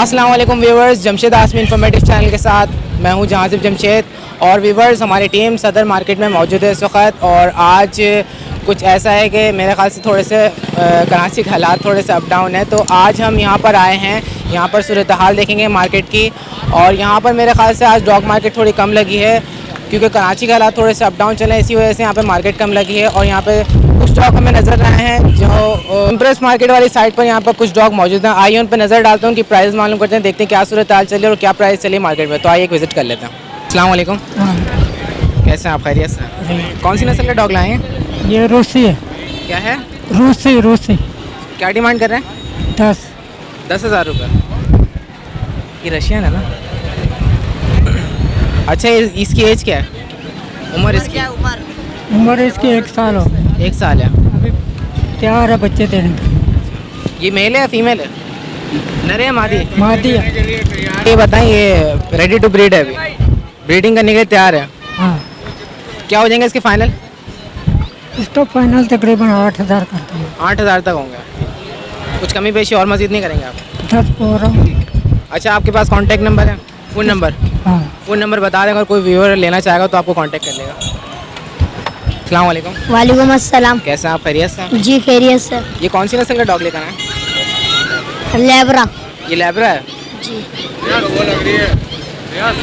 अस्सलाम वालेकुम viewers, Jamshed आसमी informative channel के साथ मैं हूं जहांजिब जमशेद। और व्यूवर्स, हमारी टीम सदर मार्केट में मौजूद है इस वक्त। और आज कुछ ऐसा है कि मेरे ख्याल से थोड़े से कराची के हालात थोड़े से अप डाउन है, तो आज हम यहाँ पर आए हैं। यहाँ पर सूरत हाल देखेंगे मार्केट की। और यहाँ पर मेरे ख्याल से आज डॉग मार्केट थोड़ी कम लगी है, क्योंकि कराची के हालात थोड़े से अप डाउन चले, इसी वजह से यहाँ पे मार्केट कम लगी है। और यहाँ पे कुछ डॉग हमें नज़र आए हैं जो इम्प्रेस मार्केट वाली साइड पर यहाँ पर कुछ डॉग मौजूद हैं। आइए उन पर नज़र डालते हैं, उनकी प्राइस मालूम करते हैं, देखते हैं क्या सूरत हाल चली और क्या प्राइस चली मार्केट में। तो आइए एक विज़िट कर लेते हैं। अस्सलाम वालेकुम, कैसे हैं आप? खैरियत से? कौन सी नस्ल का डॉग लाए हैं? ये रूसी है। क्या है? रूसी क्या डिमांड कर रहे हैं? 10,000 रुपये। ये रशियन है ना? अच्छा, इसकी एज क्या है? उम्र इसकी? उम्र इसकी 1 साल हो गई। 1 साल है। अभी तैयार है बच्चे देने के। ये मेल है या फीमेल है? नर है मादी? मादी है। ये बताएं, ये रेडी टू ब्रीड है, अभी ब्रीडिंग करने के लिए तैयार है? हाँ, क्या हो जाएंगे इसके फाइनल? इसका फाइनल तकरीबन 8,000 करते हैं। 8,000 तक होंगे। कुछ कमी पेशी और मजीद नहीं करेंगे आप? 10 बोल रहा हूँ। अच्छा, आपके पास कांटेक्ट नंबर है? Phone number? हाँ, फ़ोन नंबर बता दें, अगर कोई व्यूअर लेना चाहेगा तो आपको कांटेक्ट कर लेगा। अस्सलाम वालेकुम। वालेकुम अस्सलाम। कैसे हैं आप? खैरियत से? जी खैरियत से। ये कौन सी नस्ल का डॉग लेकर आए? लेबरा। ये लैब्रा है? जी।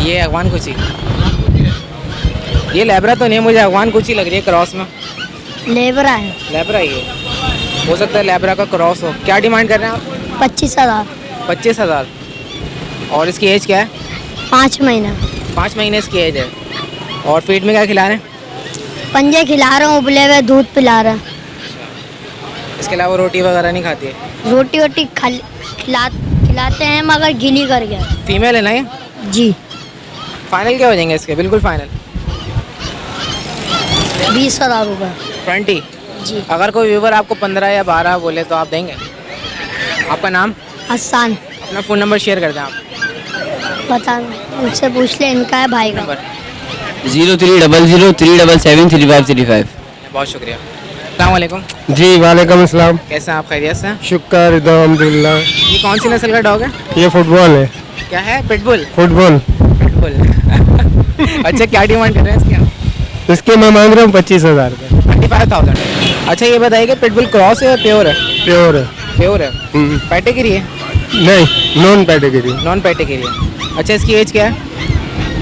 ये अफगान कुची? ये लैब्रा तो नहीं, मुझे अफगान कुची लग रही है क्रॉस में। लेबरा है। लैब्रा ही है, हो सकता है लैब्रा का क्रॉस हो। क्या डिमांड कर रहे हैं आप? 25,000। 25,000। और इसकी एज क्या है? 5 महीना। 5 महीने इसकी एज है। और फीड में क्या खिला रहे हैं? पंजे खिला रहा हूँ, उबले हुए दूध पिला रहा है। इसके अलावा रोटी वगैरह नहीं खाती है? रोटी वोटी खिलाते हैं मगर गिली कर गया। फीमेल है ना ये? जी। फाइनल क्या हो जाएंगे इसके? बिल्कुल फाइनल 20,000 रुपये। 20। जी। अगर कोई व्यूवर आपको 15 या 12 बोले तो आप देंगे? आपका नाम? आसान। अपना फ़ोन नंबर शेयर कर दें आप। बता, उनसे पूछ ले, इनका है भाई का। नंबर? 0300 बहुत शुक्रिया। अस्सलाम वालेकुम। जी वालेकुम अस्सलाम। कैसे हैं आप? खैरियत से? शुक्र अल्हम्दुलिल्लाह। ये कौन सी नस्ल का डॉग है? ये फुटबॉल है। क्या है? पिटबुल? फुटबॉल। पिटबुल। अच्छा, क्या डिमांड कर रहे हैं इसके? इसके मैं मांग रहा हूँ 25,000 रुपये। 25,000। अच्छा, ये बताइए कि पिटबुल क्रॉस है या प्योर है? प्योर है। प्योर है। पैटेगिरी है? नहीं, नॉन कैटेगरी। नॉन पैटेगिरी है। अच्छा, इसकी एज क्या है?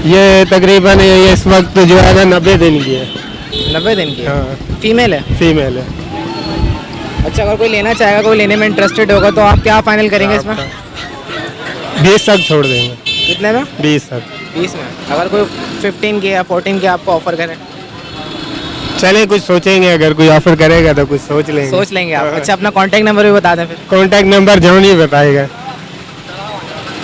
ये तकरीबन ये इस वक्त जो है ना 90 दिन की है। 90 दिन की है। हाँ, फीमेल है? फीमेल है। अच्छा, अगर कोई लेना चाहेगा, कोई लेने में इंटरेस्टेड होगा, तो आप क्या फाइनल करेंगे इसमें? 20 तक छोड़ देंगे। कितने में? 20 तक। 20 में। अगर कोई 15 के या 14 के आपको ऑफर करे? चले कुछ सोचेंगे, अगर कोई ऑफर करेगा तो कुछ सोच लेंगे। सोच लेंगे आप। अच्छा, अपना कांटेक्ट नंबर भी बता दें फिर। कांटेक्ट नंबर जॉन ही बताएगा।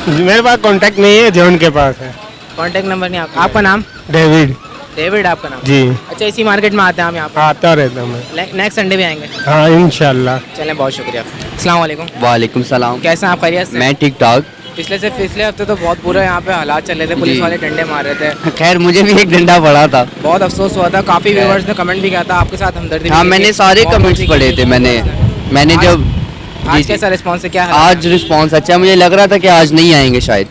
मेरे पास कांटेक्ट नहीं है, जॉन के पास है। कांटेक्ट नंबर नहीं आपका नाम? डेविड। डेविड आपका नाम? जी। अच्छा, इसी मार्केट में आते हैं हम यहाँ आता रहता मैं। पर? नेक्स्ट संडे भी आएंगे? हाँ इंशाल्लाह। चलें, बहुत शुक्रिया। अस्सलाम वालेकुम। वालेकुम सलाम। कैसे हैं आप? खैरियत से? मैं ठीक ठाक। पिछले हफ्ते तो बहुत बुरा यहाँ पे हालात चल रहे थे, पुलिस जी। वाले डंडे मार रहे थे। खैर मुझे भी एक डंडा पड़ा था। बहुत अफसोस हुआ था। काफी व्यूअर्स ने कमेंट भी किया था, आपके साथ हमदर्दी भी हाँ, की मैंने थी। सारे बहुत कमेंट्स अच्छी पढ़े की थे। थी। मैंने आज- जब आज जी, कैसा रिस्पॉन्स है? क्या हालात आज हैं? रिस्पांस अच्छा है। मुझे लग रहा था कि आज नहीं आएंगे शायद,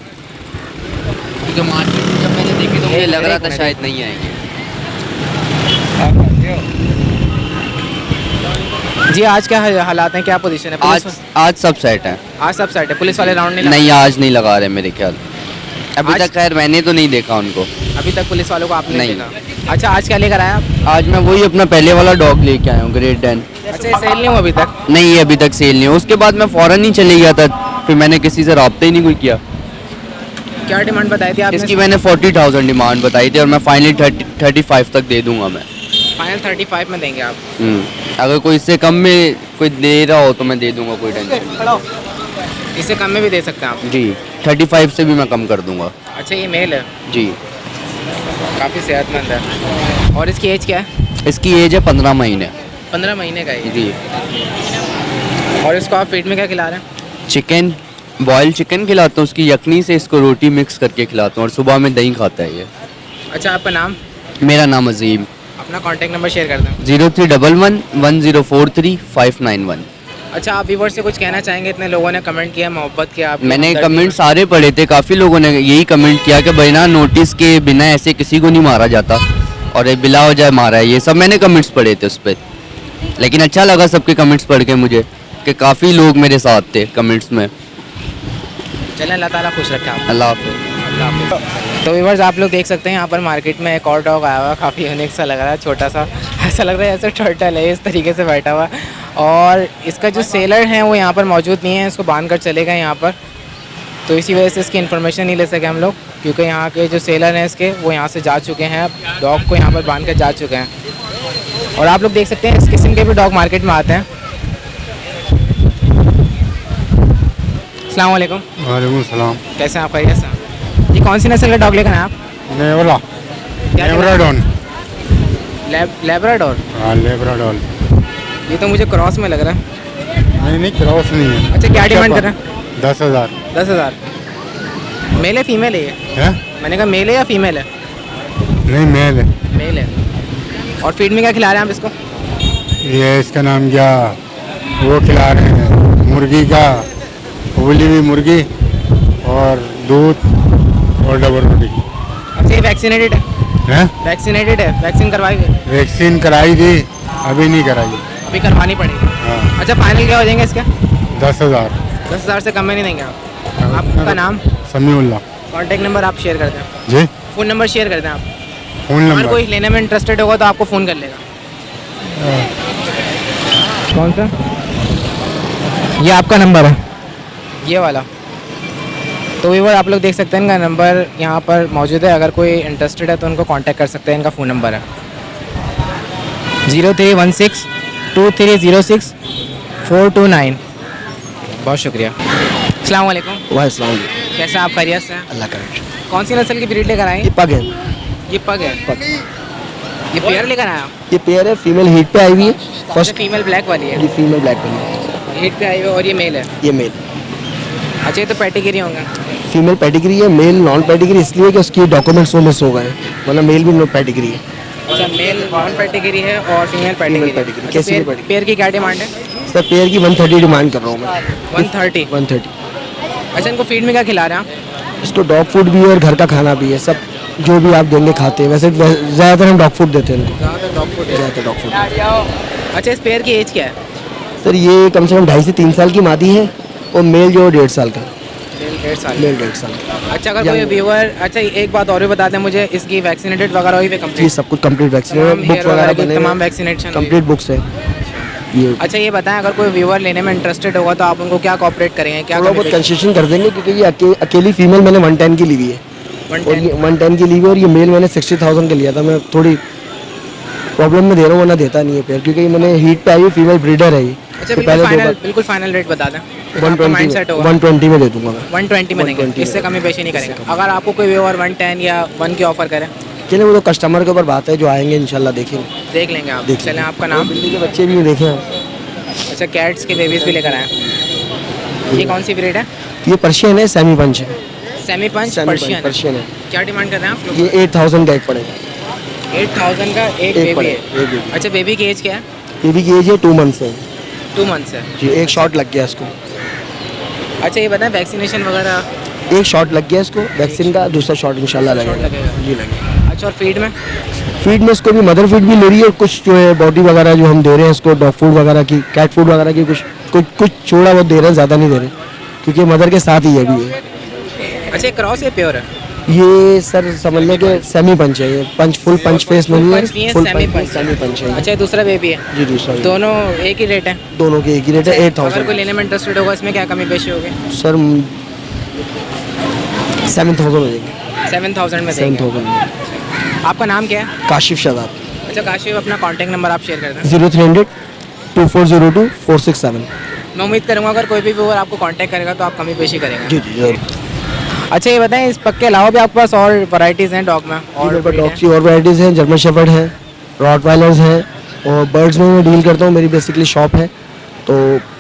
क्योंकि मार्केट में जब मैंने देखी तो मुझे लग रहा था शायद नहीं आएंगे। जी, आज क्या हालात हैं? क्या पोजीशन है? आज सब सेट है। आज सब सेट है? पुलिस वाले राउंड नहीं नहीं, आज नहीं लगा रहे मेरे ख्याल। अभी आज- तक खैर मैंने तो नहीं देखा उनको। अभी तक पुलिस वालों को आपने नहीं। देखा? अच्छा, आज क्या लेकर आया आप? आज मैं वही अपना पहले वाला डॉग लेके आया हूँ, ग्रेट डैन। अच्छा, ये सेल नहीं हुआ अभी तक? नहीं, ये अभी तक सेल नहीं है। उसके बाद मैं फ़ौरन ही चले गया था, फिर मैंने किसी से रब्ता ही नहीं कोई किया। क्या डिमांड बताई थी आपने? इसकी मैंने 40,000 डिमांड बताई थी और मैं फाइनली 35 तक दे दूंगा मैं। फाइनल 35 में देंगे आप? अगर कोई इससे कम में कोई दे रहा हो तो मैं दे दूंगा, कोई टेंशन नहीं। इससे कम में भी दे सकते हैं आप? जी, 35 से भी मैं कम कर दूंगा। अच्छा, ये मेल है? जी। काफ़ी सेहतमंद है। और इसकी एज क्या है? इसकी एज है 15 महीने। 15 महीने का है? जी। और इसको आप फीड में क्या खिला रहे हैं? चिकन, बॉयल चिकन खिलाता हूँ, उसकी यखनी से इसको रोटी मिक्स करके खिलाता हूँ और सुबह में दही खाता है ये। अच्छा, आपका नाम? मेरा नाम अजीम। अपना कांटेक्ट नंबर शेयर कर दें। 0311 1043 591। अच्छा, आप व्यूवर से कुछ कहना चाहेंगे? इतने लोगों ने कमेंट किया, मोहब्बत किया आप, मैंने कमेंट सारे पढ़े थे, काफ़ी लोगों ने यही कमेंट किया कि भाई ना नोटिस के बिना ऐसे किसी को नहीं मारा जाता और ये बिला वजह मारा है, ये सब मैंने कमेंट्स पढ़े थे उस पर। लेकिन अच्छा लगा सबके कमेंट्स पढ़ के मुझे कि काफ़ी लोग मेरे साथ थे कमेंट्स में। चलें, अल्लाह ताला खुश रखे आप। अल्लाह हाफ़िज़। तो व्यूअर्स, आप लोग देख सकते हैं यहाँ पर मार्केट में एक और डॉग आया हुआ है, काफ़ी यूनिक सा लग रहा है, छोटा सा, ऐसा लग रहा है जैसे टर्टल है, इस तरीके से बैठा हुआ है। और इसका जो सेलर है वो यहाँ पर मौजूद नहीं है, इसको बांध कर चले गए यहाँ पर, तो इसी वजह से इसकी इन्फॉर्मेशन नहीं ले सके हम लोग, क्योंकि यहाँ के जो सेलर हैं इसके वो यहाँ से जा चुके हैं, डॉग को यहाँ पर बांध कर जा चुके हैं। और आप लोग देख सकते हैं इस किस्म के भी डॉग मार्केट में आते हैं। अस्सलाम वालेकुम। वालेकुम सलाम। कैसे हैं आप? खैरियत से? ये कौन सी नस्ल का डॉग लेकर आए आप? नेवला, लेब्राडोर। लेब्राडोर? हाँ, लेब्राडोर। ये तो मुझे क्रॉस में लग रहा है। नहीं, क्रॉस नहीं है। अच्छा, क्या डिमांड कर रहे हैं? 10,000। 10,000। मेल है फीमेल है ये? है? मैंने कहा मेल है या फीमेल है? नहीं, मेल है। मेल है। और फीड में क्या खिला रहे हैं आप इसको? ये इसका नाम क्या, वो खिला रहे हैं मुर्गी का, उबली हुई मुर्गी और दूध और डबल रोटी। अच्छा, ये वैक्सीनेटेड है? है? वैक्सीनेटेड है? वैक्सीन करवाई हुई है? वैक्सीन कराई थी, अभी नहीं कराई। अभी करवानी पड़ेगी। हाँ। अच्छा, फाइनल क्या हो जाएंगे इसके? 10,000। 10,000 से कम में नहीं देंगे आप? आपका नाम? समीउल्लाह। कॉन्टैक्ट नंबर आप शेयर कर दें। जी, फ़ोन नंबर शेयर कर दें आप। फ़ोन अगर नंबर। कोई लेने में इंटरेस्टेड होगा तो आपको फ़ोन कर लेगा। कौन सा? ये आपका नंबर है, ये वाला। तो व्यूअर, आप लोग देख सकते हैं इनका नंबर यहाँ पर मौजूद है, अगर कोई इंटरेस्टेड है तो उनको कांटेक्ट कर सकते हैं। इनका फ़ोन नंबर है 0316 2306 429। बहुत शुक्रिया। अस्सलाम वालेकुम। वालेकुम। कैसे हैं आप? खैरियत से हैं? अल्लाह का। कौन सी नस्ल की ब्रीड लेकर आए? ये पग है। ये पग है? पग। ये पेयर लेकर आए आप? ये पेयर है, फीमेल हीट पे आई हुई है। फर्स्ट फीमेल ब्लैक वाली है? ये फीमेल ब्लैक वाली है। हीट पे आई हुई है। और ये मेल है? ये मेल। अच्छा, ये तो पेडिग्री होंगे? फीमेल पेडिग्री है, मेल नॉन पेडिग्री इसलिए कि उसकी डॉक्यूमेंट्स वो मिस हो गए, वरना मेल भी पेडिग्री है। अच्छा, मेल नॉन पेडिग्री है और फीमेल पेडिग्री। पेडिग्री। कैसी भी पेडिग्री? पेयर की क्या डिमांड है? सर पेयर की 130 डिमांड कर रहा हूँ मैं। 130? 130। अच्छा, इनको फीड में क्या खिला रहे हैं आप? इसको डॉग फूड भी है और घर का खाना भी है, सब जो भी आप देंगे खाते हैं। वैसे ज़्यादातर हम डॉग फूड देते हैं इनको। ज़्यादातर डॉग फूड है। ज़्यादातर डॉग फूड। अच्छा, इस पेयर की एज क्या है? सर ये कम से कम 2.5 से 3 साल की मादी है और मेल जो 1.5 साल का। मेल 1.5 साल। मेल 1.5 साल का। अच्छा, अगर कोई व्यूअर, अच्छा एक बात और भी बता दें मुझे, इसकी वैक्सीनेटेड वगैरह हुई है जी, कंप्लीट? सब कुछ कंप्लीट वैक्सीन तमाम बुक्स hair वगैरह की बने तमाम वैक्सीनेशन? कंप्लीट बुक्स है ये। अच्छा, ये बताएं, अगर कोई व्यूअर लेने में इंटरेस्टेड होगा तो आप उनको क्या कोऑपरेट करेंगे? क्या थोड़ा बहुत कंसेशन कर देंगे क्योंकि ये अकेली फीमेल मैंने 110 की ली हुई है और ये 110 की ली हुई है और ये मेल मैंने 60,000 का लिया था। मैं थोड़ी प्रॉब्लम में दे रहा हूँ, वरना देता नहीं है पेयर, क्योंकि मैंने हीट पे आई हुई फीमेल ब्रीडर है ये। अच्छा, तो बिल्कुल फाइनल रेट बता दें। 120 सेट होगा 120 में दे दूंगा मैं। 120 में देंगे, 120 इससे कमी पेशी नहीं करेंगे। अगर आपको कोई व्यूअर 110 या 1 की ऑफर करे? चलिए वो तो कस्टमर के ऊपर बात है, जो आएंगे इंशाल्लाह देखेंगे। देख लेंगे आप। देख चलें, लेंगे। आपका नाम? बिल्ली के बच्चे भी देखे हैं। अच्छा, कैट्स के बेबीज भी लेकर आए। ये कौन सी ब्रीड है? ये पर्शियन है, सेमी पंच है। सेमी पंच पर्शियन? पर्शियन है। क्या डिमांड कर रहे हैं आप लोग? ये 8,000 का एक पड़ेगा। 8,000 का एक बेबी पड़ेगा, है? एक baby। अच्छा, बेबी की एज क्या है? बेबी की एज है 2 मंथ्स है 2 मंथ्स है? जी। एक शॉट लग गया इसको। अच्छा, ये बताएं वैक्सीनेशन वगैरह? एक शॉट लग गया इसको वैक्सीन का, दूसरा शॉट इंशाल्लाह शॉट लगेगा। लगेगा। जी लगेगा। अच्छा, और फीड में? फीड में इसको भी मदर फीड भी ले रही है और कुछ जो है बॉडी वगैरह जो हम दे रहे हैं इसको, डॉग फूड वगैरह की, कैट फूड वगैरह की, कुछ थोड़ा बहुत दे रहे हैं, ज़्यादा नहीं दे रहे क्योंकि मदर के साथ ही ये भी है। अच्छा, क्रॉस है प्योर है? ये सर समझ लें कि सेमी पंच है, ये पंच फुल पंच फेस में नहीं पंच नहीं है, है, फुल सेमी पंच। सेमी पंच है। अच्छा, ये दूसरा बेबी है? जी दूसरा भी। दोनों एक ही रेट है? दोनों के एक ही रेट है, अगर 8,000। कोई लेने में इंटरेस्टेड होगा इसमें क्या कमी पेशी होगी? सर 7,000 हो जाएंगे। 7,000 में देंगे। 7,000। आपका नाम क्या है? काशिफ शहजाद। अच्छा काशिफ, अपना कॉन्टैक्ट नंबर आप शेयर कर दें। 0300 2402 467। मैं उम्मीद करूँगा अगर कोई भी व्यूअर आपको कांटेक्ट करेगा तो आप कमी पेशी करेंगे। जी जी जरूर। अच्छा, ये बताएं, इस पग के अलावा भी आपके पास और वैरायटीज़ हैं डॉग में? और मेरे पास breed डॉग हैं? की और वैराइटीज़ हैं, जर्मन शेफर्ड है, रॉटवाइलर्स हैं और बर्ड्स में मैं डील करता हूँ, मेरी बेसिकली शॉप है। तो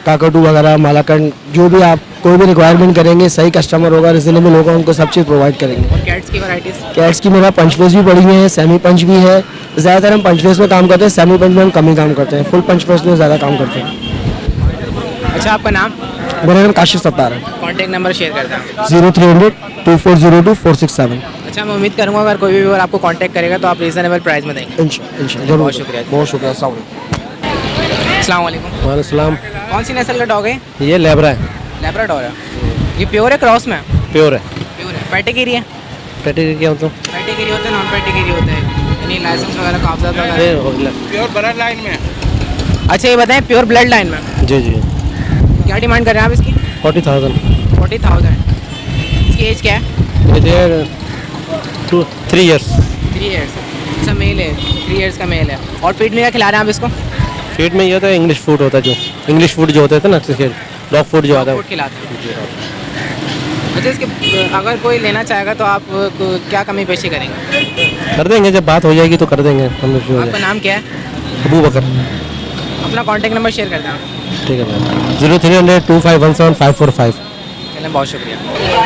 काकाटू वगैरह, मालाकंड, जो भी आप कोई भी रिक्वायरमेंट करेंगे, सही कस्टमर होगा, रिजनेबल होगा, उनको सब चीज़ प्रोवाइड करेंगे। और कैट्स की वैरायटीज़? कैट्स की मेरा पंच फेस भी पड़ी हुई है, सेमी पंच भी है। ज़्यादातर हम पंच फेस में काम करते हैं, सेमी पंच में हम कम ही काम करते हैं, फुल पंच फेस में ज़्यादा काम करते हैं। अच्छा, आपका नाम, मेरा नाम काशिफ सत्तार है। कॉन्टैक्ट नंबर शेयर कर दें। 0300-2402-467। अच्छा, मैं उम्मीद करूँगा अगर कोई भी व्यूअर आपको कॉन्टैक्ट करेगा तो आप रीज़नेबल प्राइस में देंगे। इंशाल्लाह, बहुत शुक्रिया। बहुत शुक्रिया। अस्सलाम वालेकुम। वालेकुम। कौन सी नस्ल का डॉग है? ये लेब्रा है। लैब्राडोर है। ये प्योर है क्रॉस में? प्योर है। प्योर है। पेडिग्री है? पेडिग्री क्या मतलब? पेडिग्री होते हैं, नॉन पेडिग्री होते हैं, यानी लाइसेंस वगैरह कागजात वगैरह। प्योर ब्लड लाइन में। अच्छा, ये बताएं प्योर ब्लड लाइन में जी जी। क्या डिमांड कर रहे हैं आप इसकी? 40,000। 40,000। इसकी एज क्या है? 3 years। 3 ईयर्स। अच्छा, मेल है, 3 ईयर्स का मेल है। और फीड में क्या खिला रहे हैं आप इसको? फीड में ये होता है इंग्लिश फूड होता है, जो इंग्लिश फूड जो होते थे ना, डॉग फूड जो आता है। फूड खिलाते हैं। अच्छा, इसके अगर कोई लेना चाहेगा तो आप क्या कमी पेशी करेंगे? कर देंगे, जब बात हो जाएगी तो कर देंगे। आपका नाम क्या है? अबू बकर। अपना कॉन्टैक्ट नंबर शेयर कर दें। ठीक है मैम। 0300-2517-545। चलें, बहुत शुक्रिया।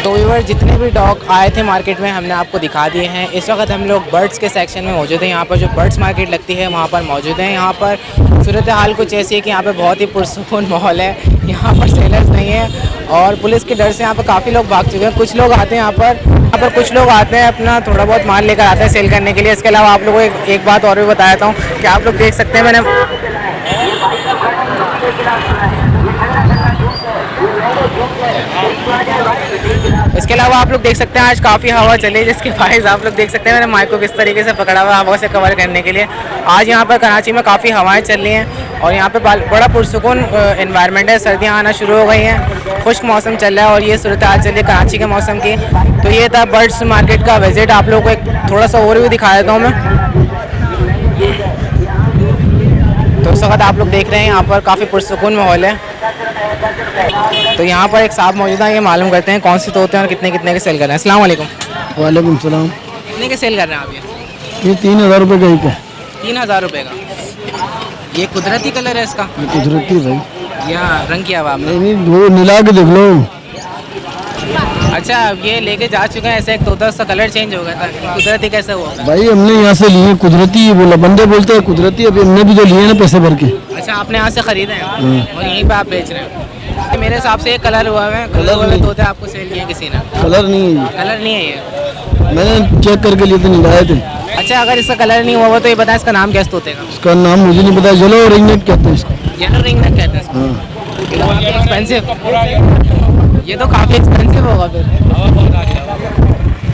तो व्यूअर, जितने भी डॉग आए थे मार्केट में हमने आपको दिखा दिए हैं। इस वक्त हम लोग बर्ड्स के सेक्शन में मौजूद हैं। यहाँ पर जो बर्ड्स मार्केट लगती है वहाँ पर मौजूद हैं। यहाँ पर सूरत हाल कुछ ऐसी है कि यहाँ पर बहुत ही पुरसुकून माहौल है। यहाँ पर सेलर्स नहीं है और पुलिस के डर से यहाँ पर काफ़ी लोग भाग चुके हैं। कुछ लोग आते हैं यहाँ पर कुछ लोग आते हैं अपना थोड़ा बहुत माल लेकर आते हैं सेल करने के लिए। इसके अलावा आप लोगों को एक बात और भी बताया था कि आप लोग देख सकते हैं, मैंने इसके अलावा आप लोग देख सकते हैं आज काफ़ी हवा चली, जिसके बायस आप लोग देख सकते हैं मैंने माइक को किस तरीके से पकड़ा हुआ है हवा से कवर करने के लिए। आज यहाँ पर कराची में काफ़ी हवाएं चल रही हैं और यहाँ पे बड़ा पुरसुकून एनवायरनमेंट है। सर्दियाँ आना शुरू हो गई हैं, खुश्क मौसम चल रहा है और ये सूरत हाल चल रही है कराची के मौसम की। तो ये था बर्ड्स मार्केट का विजिट। आप लोगों को एक थोड़ा सा ओवरव्यू दिखा देता हूँ मैं। तो इस वक्त आप लोग देख रहे हैं यहाँ पर काफ़ी पुरसुकून माहौल है। तो यहाँ पर एक साहब मौजूद है, ये मालूम करते हैं कौन से तोते हैं और कितने कितने के सेल कर रहे हैं। अस्सलाम वालेकुम। वालेकुम सलाम। कितने के सेल कर रहे हैं आप? ये 3,000 रुपये का एक है। 3,000 रुपये का। ये कुदरती कलर है इसका कुदरती भाई, या रंग किया हुआ आपने? नहीं वो मिला के देख लो। अच्छा, अब ये लेके जा चुके हैं, ऐसे एक तोता उसका कलर चेंज हो गया था, कुदरती कैसे हुआ? भाई हमने यहाँ से लिए कुदरती, बोला बंदे बोलते हैं कुदरती, अभी हमने भी जो लिए ना पैसे भर के। अच्छा, आपने यहाँ से खरीदे हैं और यहीं पे आप बेच रहे हैं? मेरे हिसाब से ये कलर हुआ है, कलर हुए तोते आपको सेल किए किसी ने? कलर नहीं है, कलर नहीं है ये? मैंने चेक करके लिए थे, नहीं लाए थे। अच्छा, अगर इसका कलर नहीं हुआ हुआ तो ये बताएं इसका नाम क्या है इस तोते का? इसका नाम मुझे नहीं पता, येलो रिंगनेट कहते हैं इसको। येलो रिंगनेक कहते हैं इसको। एक्सपेंसिव, ये तो काफ़ी एक्सपेंसिव होगा फिर।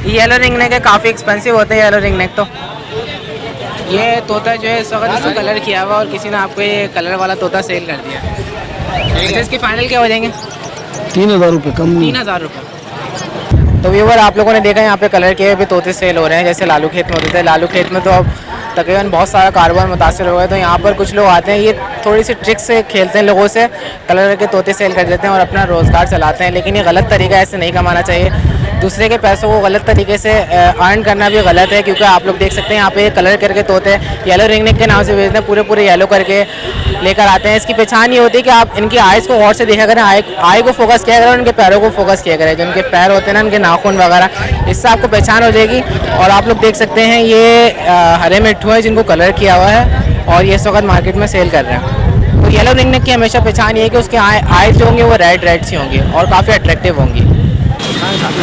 येलो रिंगनेक है, काफ़ी एक्सपेंसिव होते हैं येलो रिंगनेक। तो ये तोता जो है इस वक्त इसको कलर किया हुआ और किसी ने आपको ये कलर वाला तोता सेल कर दिया। अच्छा, इसके फाइनल क्या हो जाएंगे? 3,000 रुपये कम नहीं। 3,000 रुपये। तो व्यूअर, आप लोगों ने देखा यहाँ पे कलर के भी तोते सेल हो रहे हैं, जैसे लालू खेत में होते थे। लालू खेत में तो अब तकरीबन बहुत सारा कारोबार मुतासर हो गया, तो यहाँ पर कुछ लोग आते हैं, ये थोड़ी सी ट्रिक्स से खेलते हैं लोगों से, कलर के तोते सेल कर देते हैं और अपना रोज़गार चलाते हैं। लेकिन ये गलत तरीका है, ऐसे नहीं कमाना चाहिए। दूसरे के पैसों को गलत तरीके से अर्न करना भी गलत है, क्योंकि आप लोग देख सकते हैं यहाँ पे कलर करके तोते येलो रिंगनेक के नाम से बेचते हैं, पूरे येलो करके लेकर आते हैं। इसकी पहचान ये होती है कि आप इनकी आइज़ को गौर से देखा करें, आई को फोकस किया करें, उनके पैरों को फोकस किया करें, जो उनके पैर होते हैं ना, उनके नाखून वगैरह, इससे आपको पहचान हो जाएगी। और आप लोग देख सकते हैं ये हरे मिट्ठू है जिनको कलर किया हुआ है और ये इस वक्त मार्केट में सेल कर रहे हैं। तो येलो रिंगनेक की हमेशा पहचान ये है कि उसके आइज़ जो होंगे वो रेड सी होंगी और काफ़ी अट्रैक्टिव होंगी।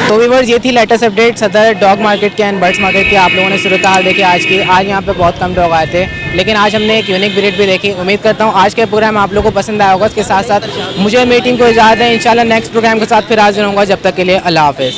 तो व्यूअर्स, ये थी लेटेस्ट अपडेट सदर डॉग मार्केट के एंड बर्ड्स मार्केट की। आप लोगों ने सूरत हाल देखी आज की। आज यहाँ पे बहुत कम डॉग आए थे, लेकिन आज हमने एक यूनिक ब्रीड भी देखी। उम्मीद करता हूँ आज के प्रोग्राम आप लोगों को पसंद आया होगा। इसके साथ साथ मुझे मेरी टीम को इजाज़त है, इंशाल्लाह नेक्स्ट प्रोग्राम के साथ फिर हाजिर होऊंगा। जब तक के लिए अल्लाह हाफिज़।